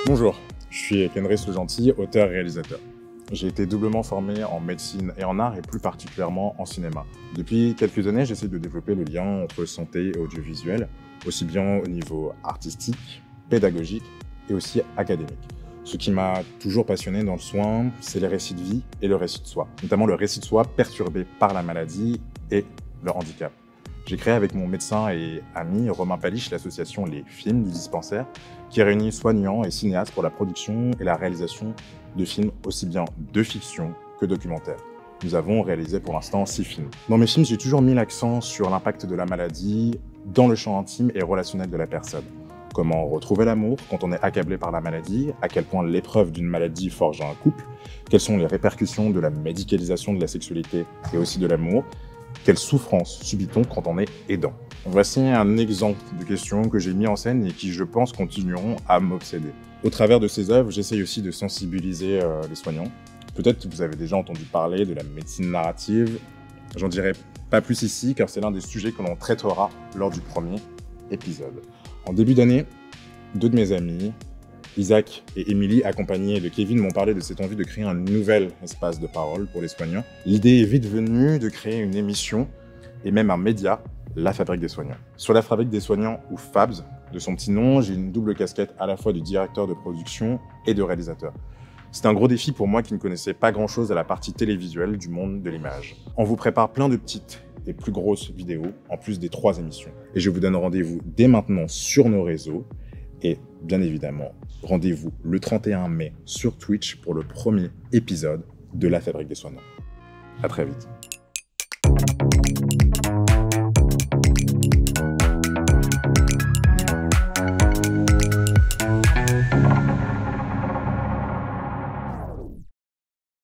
Bonjour, je suis Kenris Le Gentil, auteur-réalisateur. J'ai été doublement formé en médecine et en art et plus particulièrement en cinéma. Depuis quelques années, j'essaie de développer le lien entre santé et audiovisuel, aussi bien au niveau artistique, pédagogique et aussi académique. Ce qui m'a toujours passionné dans le soin, c'est les récits de vie et le récit de soi, notamment le récit de soi perturbé par la maladie et le handicap. J'ai créé avec mon médecin et ami Romain Paliche l'association Les Films du Dispensaire, qui réunit soignants et cinéastes pour la production et la réalisation de films aussi bien de fiction que documentaires. Nous avons réalisé pour l'instant 6 films. Dans mes films, j'ai toujours mis l'accent sur l'impact de la maladie dans le champ intime et relationnel de la personne. Comment retrouver l'amour quand on est accablé par la maladie, à quel point l'épreuve d'une maladie forge un couple, quelles sont les répercussions de la médicalisation de la sexualité et aussi de l'amour, quelle souffrance subit-on quand on est aidant? Voici un exemple de questions que j'ai mis en scène et qui, je pense, continueront à m'obséder. Au travers de ces œuvres, j'essaye aussi de sensibiliser les soignants. Peut-être que vous avez déjà entendu parler de la médecine narrative. J'en dirai pas plus ici, car c'est l'un des sujets que l'on traitera lors du premier épisode. En début d'année, 2 de mes amis, Isaac et Émilie, accompagnés de Kevin, m'ont parlé de cette envie de créer un nouvel espace de parole pour les soignants. L'idée est vite venue de créer une émission et même un média, La Fabrique des Soignants. Sur La Fabrique des Soignants, ou FABS, de son petit nom, j'ai une double casquette à la fois de directeur de production et de réalisateur. C'était un gros défi pour moi qui ne connaissais pas grand-chose à la partie télévisuelle du monde de l'image. On vous prépare plein de petites et plus grosses vidéos, en plus des 3 émissions. Et je vous donne rendez-vous dès maintenant sur nos réseaux. Et bien évidemment, rendez-vous le 31 mai sur Twitch pour le premier épisode de La Fabrique des Soignants. À très vite.